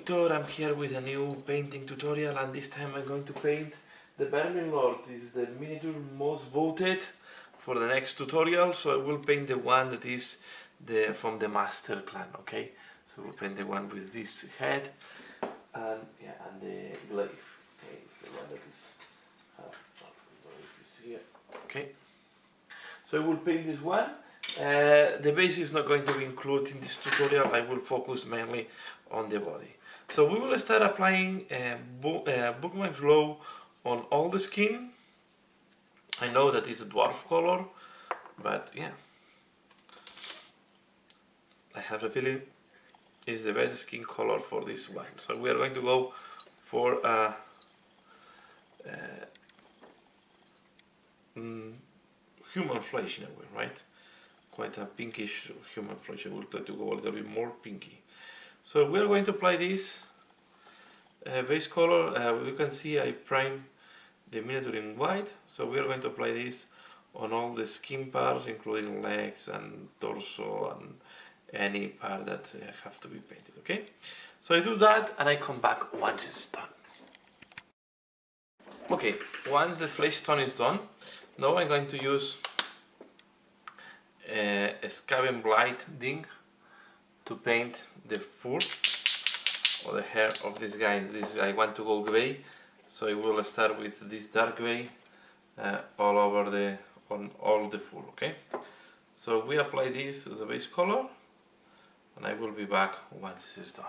Victor, I'm here with a new painting tutorial, and this time I'm going to paint the Verminlord. This is the miniature most voted for the next tutorial, so I will paint the one that is from the Master clan, okay? So we'll paint the one with this head and the Glaive. Okay, it's the one that is if you see it. Okay. So I will paint this one. The base is not going to be included in this tutorial. I will focus mainly on the body. So we will start applying Bugman glow on all the skin. I know that it's a dwarf color, but yeah, I have a feeling it's the best skin color for this one. So we are going to go for a human flesh in a way, right? Quite a pinkish human flesh. I will try to go a little bit more pinky. So we are going to apply this base color. You can see I prime the miniature in white. So we are going to apply this on all the skin parts, including legs and torso and any part that have to be painted. Okay. So I do that and I come back once it's done. Okay. Once the flesh tone is done, now I'm going to use a Skavenblight Dinge to paint the fur or the hair of this guy. I want to go grey, so I will start with this dark grey all over on all the fur. Okay, so we apply this as a base color, and I will be back once this is done.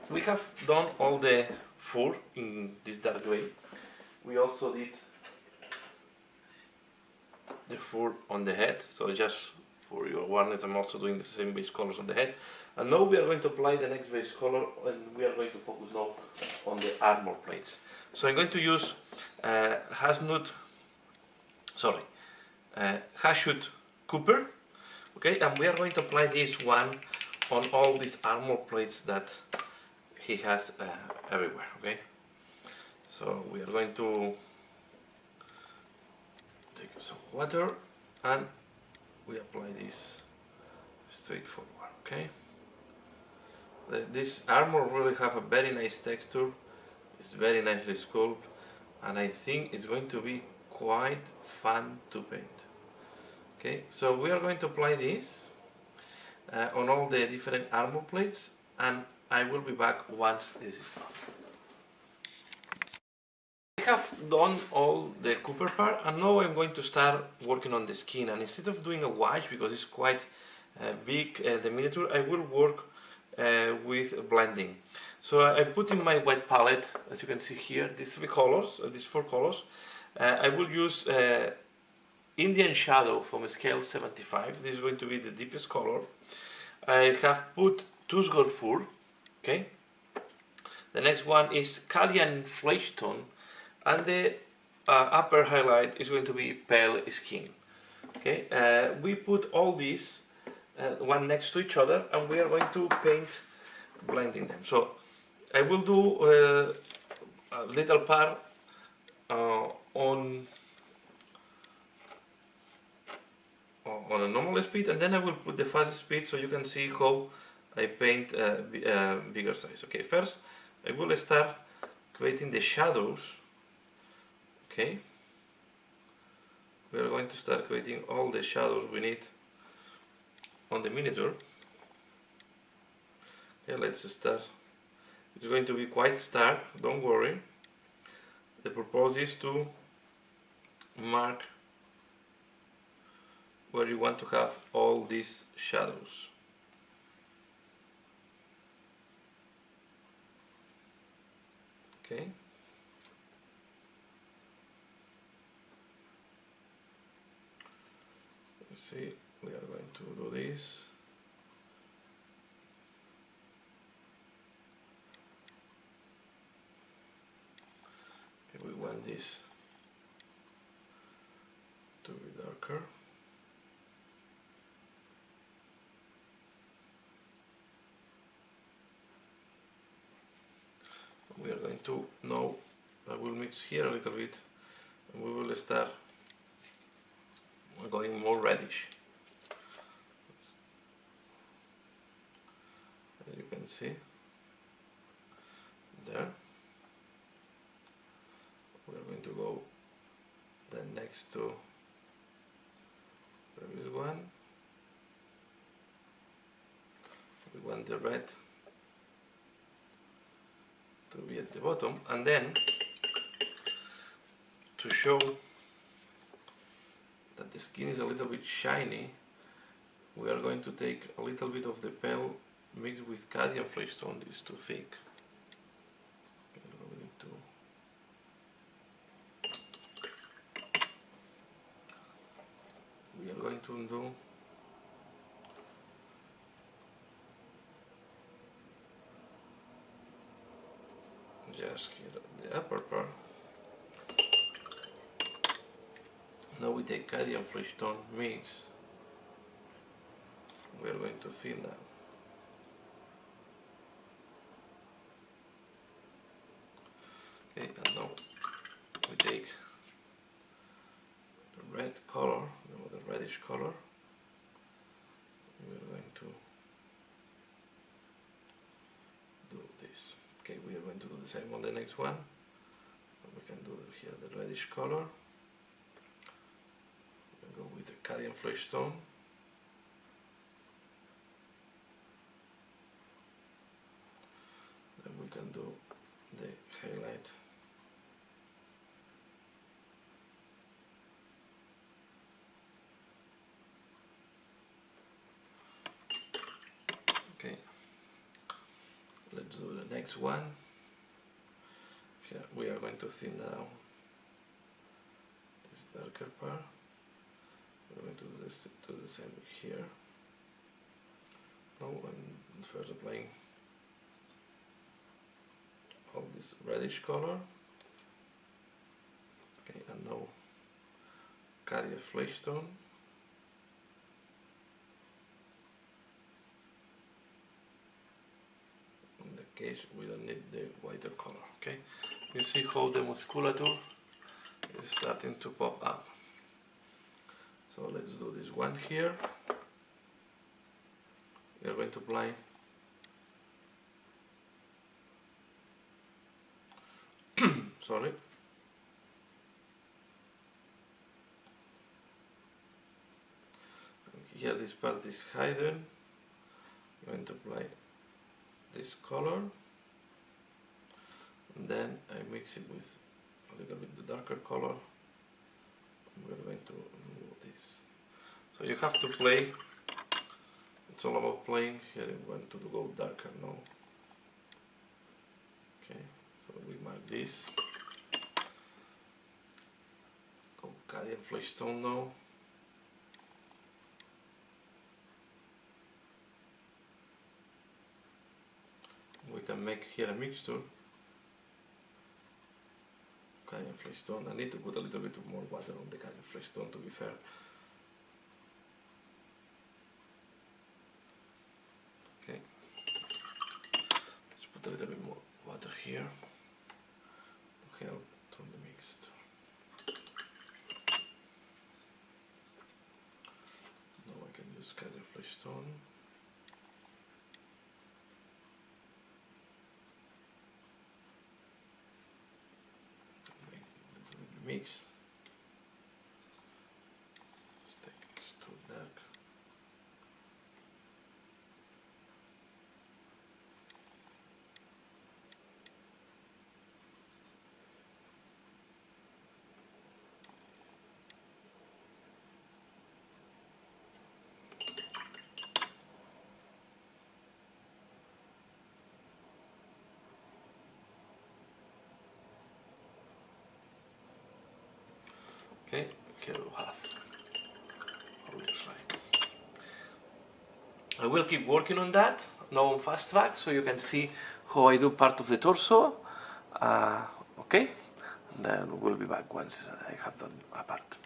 We have done all the fur in this dark grey. We also did the fur on the head, so just for your awareness, I'm also doing the same base colors on the head. And now we are going to apply the next base color, and we are going to focus now on the armor plates. So I'm going to use Hashut Cooper, okay, and we are going to apply this one on all these armor plates that he has everywhere, okay. So we are going to take some water and we apply this straightforward, okay. This armor really have a very nice texture. It's very nicely sculpted, and I think it's going to be quite fun to paint. Okay, so we are going to apply this on all the different armor plates, and I will be back once this is done. I have done all the Cooper part, and now I'm going to start working on the skin. And instead of doing a wash, because it's quite big, the miniature, I will work with blending. So I put in my white palette, as you can see here, these four colors. I will use Indian Shadow from scale 75. This is going to be the deepest color. I have put Tuskgor Fur. Okay. The next one is Cadian Fleshtone, and the upper highlight is going to be pale skin. Okay. We put all these one next to each other, and we are going to paint blending them. So I will do a little part on a normal speed, and then I will put the fast speed so you can see how I paint bigger size. Okay, first I will start creating the shadows. Okay, we are going to start creating all the shadows we need on the miniature. Okay, let's start. It's going to be quite stark, don't worry. The purpose is to mark where you want to have all these shadows. Okay. You see, we are going to do this. Okay, we want this to be darker. We are going to now, I will mix here a little bit, and we will start going more reddish. can see there. We're going to go then next to this one. We want the red to be at the bottom, and then to show that the skin is a little bit shiny, we are going to take a little bit of the pale mixed with Cadian Fleshtone. It's too thick. We are going to do just here the upper part. Now we take Cadian Fleshtone mix. We are going to thin that. Okay, and now we take the red color, the reddish color. We are going to do this. Okay, we are going to do the same on the next one. We can do here the reddish color. Go with the Cadian Fleshtone. Then we can do the highlight. Okay, let's do the next one. Here we are going to thin down this darker part. We're going to do the same here. Now I'm first applying all this reddish color. Okay, and now Cadian Fleshtone. In the case we don't need the whiter color. Okay, you see how the musculature is starting to pop up. So let's do this one here. We are going to apply sorry. And here this part is hidden. I'm going to apply this color, and then I mix it with a little bit the darker color. We're going to remove this. So you have to play. It's all about playing. Here I'm going to go darker now. Okay, so we mark this. Go Cadian Fleshtone now. We can make here a mixture. Cadian Fleshtone. I need to put a little bit more water on the Cadian Fleshtone, to be fair. Okay. Let's put a little bit more water here to help turn the mixed. Now I can use Cadian Fleshtone. Mix. Let's take this too dark. Okay, here we have how it looks like. I will keep working on that now on fast track, so you can see how I do part of the torso. Okay, and then we'll be back once I have done a part.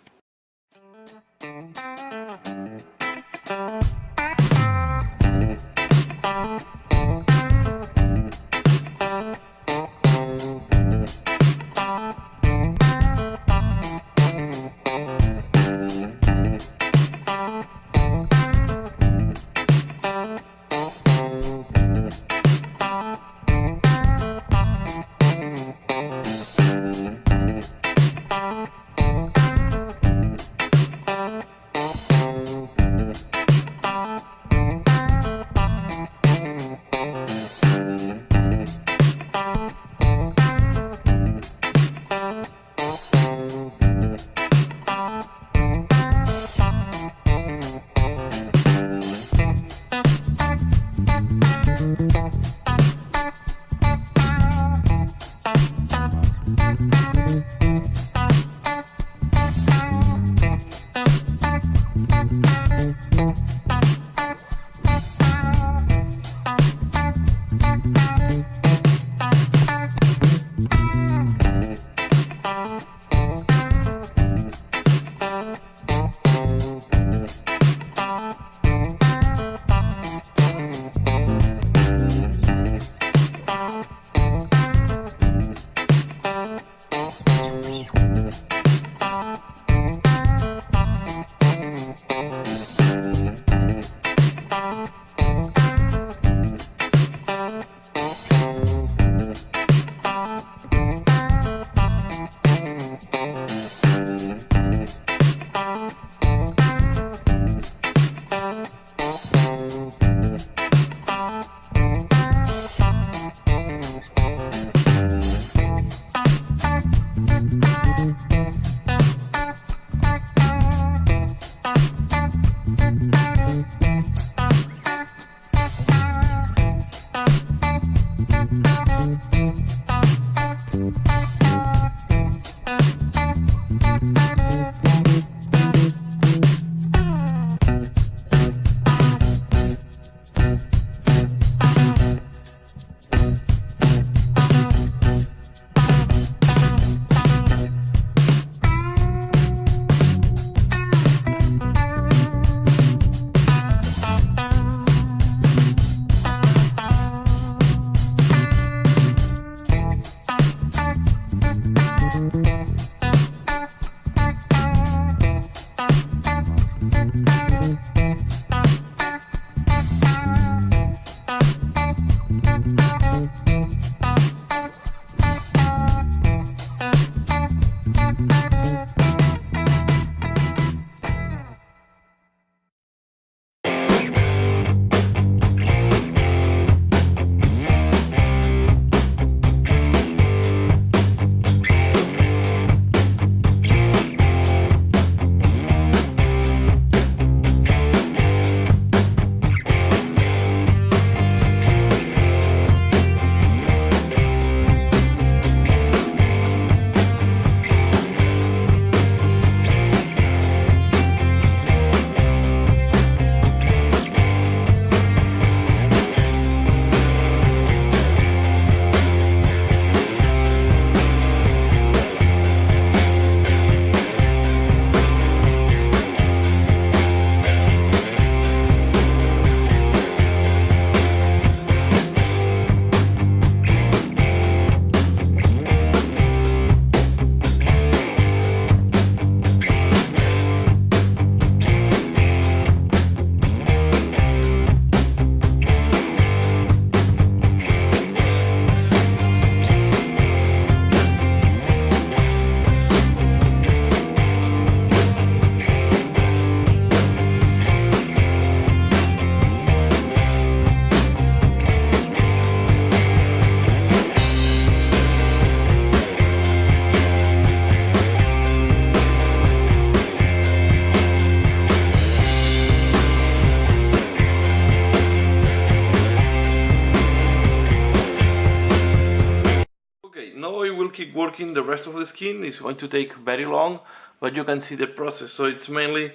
working the rest of the skin. It's going to take very long, but you can see the process. So it's mainly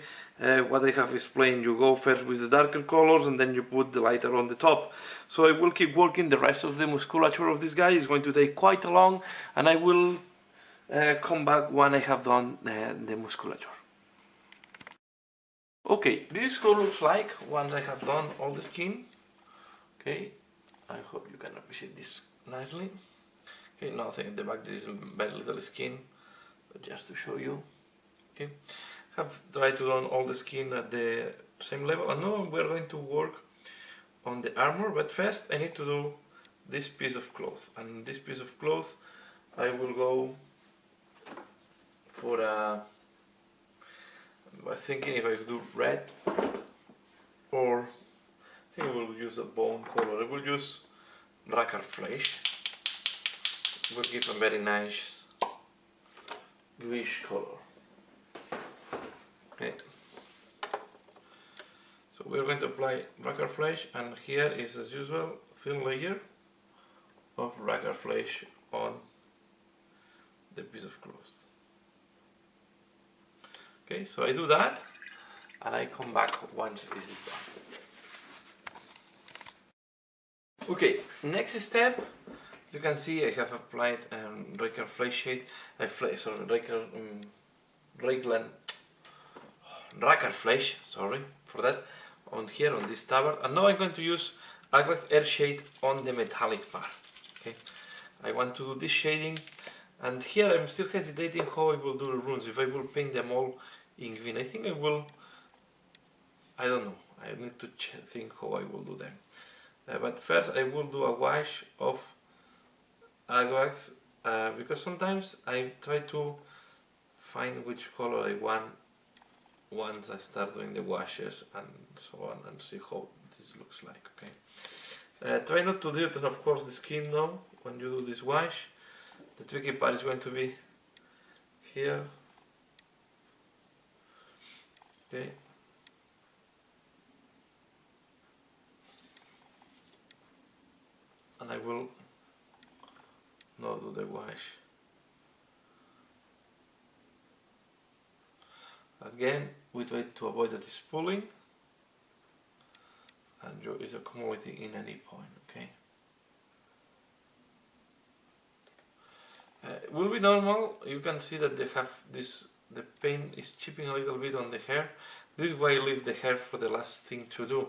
what I have explained. You go first with the darker colors and then you put the lighter on the top. So I will keep working the rest of the musculature of this guy. It's going to take quite long, and I will come back when I have done the musculature. Okay, this is how it looks like once I have done all the skin. Okay, I hope you can appreciate this nicely. Okay, nothing at the back, there is very little skin, but just to show you. Okay, have tried to do all the skin at the same level, and now we're going to work on the armor, but first I need to do this piece of cloth, and this piece of cloth I will go for a, I was thinking if I do red, or I think I will use a bone color. I will use Rakhart Flesh. It will give a very nice greenish color. Okay. So we're going to apply Rakhart Flesh, and here is, as usual, thin layer of Rakhart Flesh on the piece of cloth. Okay, so I do that, and I come back once this is done. Okay, next step, you can see I have applied Rakhart Flesh shade, Rakhart Flesh, sorry for that, on here on this tabard, and now I'm going to use Agrax Earthshare on the metallic part. Okay, I want to do this shading, and here I'm still hesitating how I will do the runes. If I will paint them all in green, I think I will. I don't know. I need to think how I will do them. But first I will do a wash of Agrax because sometimes I try to find which color I want once I start doing the washes and so on, and see how this looks like. Okay. Try not to dirty, of course, the skin now when you do this wash. The tricky part is going to be here. Okay. And I will now do the wash. Again, we try to avoid that it's pulling and it's accumulating in any point. Okay. It will be normal. You can see that they have this. The paint is chipping a little bit on the hair. This is why I leave the hair for the last thing to do.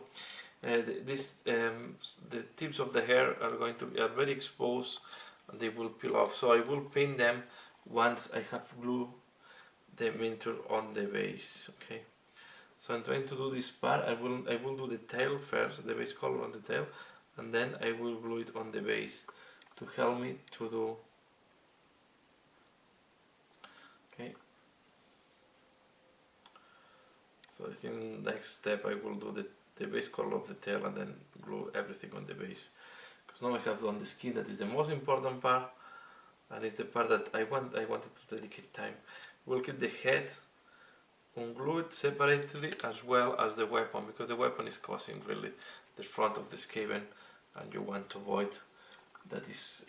The tips of the hair are going to be very exposed and they will peel off. So I will paint them once I have glued the miniature on the base. Okay. So I'm trying to do this part. I will do the tail first, the base color on the tail, and then I will glue it on the base to help me to do. Okay. So I think next step I will do the base color of the tail and then glue everything on the base. Because now I have done the skin, that is the most important part, and it's the part that I wanted to dedicate time. We'll keep the head unglued separately as well as the weapon, because the weapon is causing really the front of the Skaven, and you want to avoid that is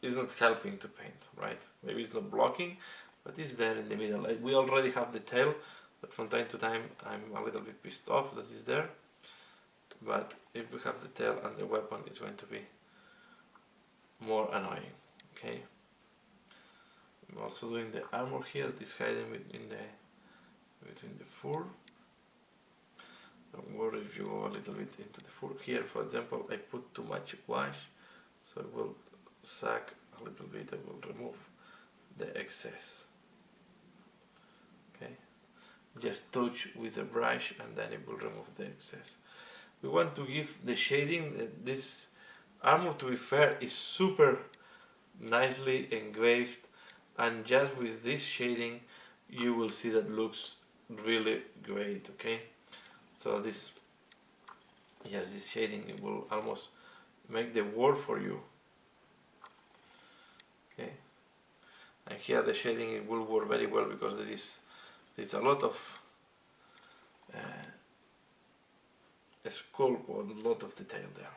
not helping to paint, right? Maybe it's not blocking, but it's there in the middle. Like we already have the tail, but from time to time I'm a little bit pissed off that is there. But if we have the tail and the weapon, it's going to be more annoying. Okay. I'm also doing the armor here that is hiding between the fur. Don't worry if you go a little bit into the fur. Here, for example, I put too much wash, so I will sag a little bit. I will remove the excess. Okay, just touch with a brush and then it will remove the excess. We want to give the shading. This armor, to be fair, is super nicely engraved, and just with this shading you will see that looks really great. Okay, so this shading, it will almost make the world for you. Okay, and here the shading, it will work very well because there's a lot of sculpt or a lot of detail there.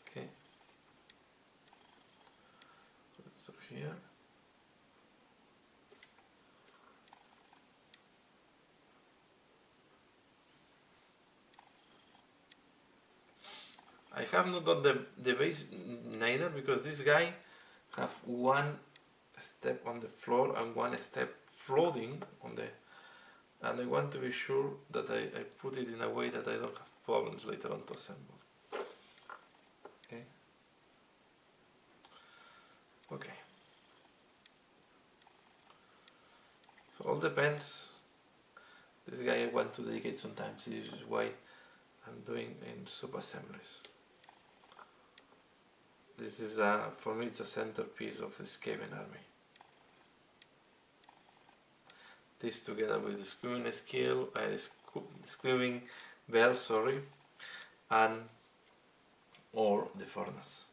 Okay, here. I have not done the base neither because this guy have one step on the floor and one step floating on the, and I want to be sure that I put it in a way that I don't have problems later on to assemble. Okay. Okay. So all depends. This guy I want to dedicate sometimes. This is why I'm doing in sub-assemblies. This is for me it's a centerpiece of the Skaven army. This together with the screwing skill, screwing bell, sorry, and or the furnace.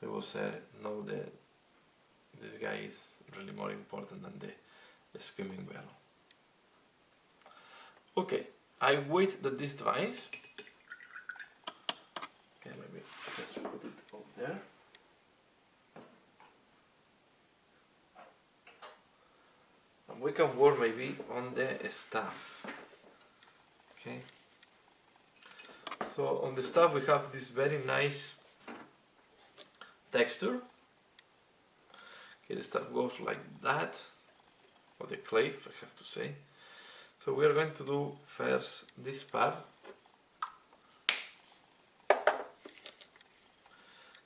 I will say no, this guy is really more important than the screaming bell. Okay, I wait that this dries. Okay, maybe let's put it over there. And we can work maybe on the staff. Okay. So on the staff we have this very nice texture. Okay, the staff goes like that, or the glaive, I have to say. So we are going to do first this part.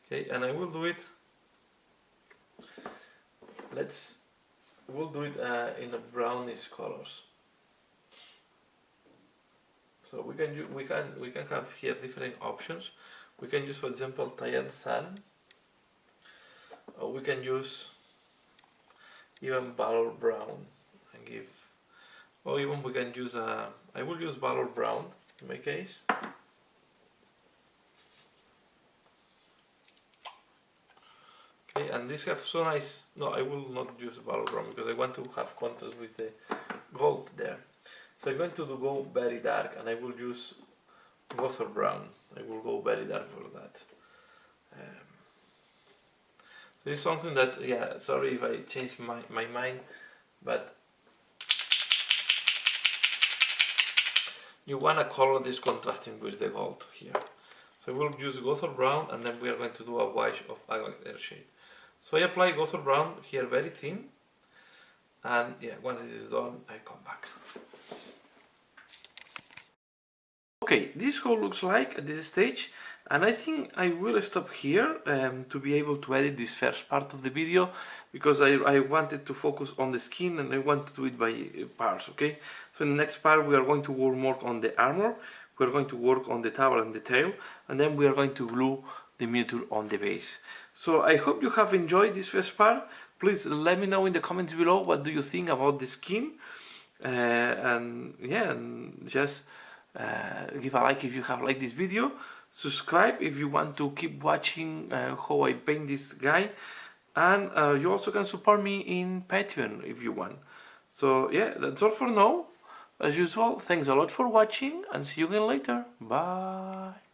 Okay, and I will do it. We'll do it in a brownish colors. So we can have here different options. We can use, for example, Cyan Sand, or we can use even Gothor Brown and give. Or even we can use I will use Gothor Brown in my case. Okay, and this have so nice. No, I will not use Gothor Brown because I want to have contrast with the gold there. So I'm going to go very dark, and I will use Gothor Brown. I will go very dark for that. So it's something that, yeah, sorry if I changed my mind, but you want a color that's contrasting with the gold here. So we'll use Gothor Brown, and then we are going to do a wash of Agrax Earthshare. So I apply Gothor Brown here very thin, and yeah, once it is done, I come back. Okay, this whole looks like at this stage, and I think I will stop here to be able to edit this first part of the video, because I wanted to focus on the skin and I want to do it by parts, okay? So in the next part we are going to work more on the armor, we are going to work on the tabard and the tail, and then we are going to glue the miniature on the base. So I hope you have enjoyed this first part. Please let me know in the comments below what do you think about the skin, and yeah, and just give a like if you have liked this video, subscribe if you want to keep watching how I paint this guy, and you also can support me in Patreon if you want. So yeah, that's all for now. As usual, thanks a lot for watching, and see you again later. Bye.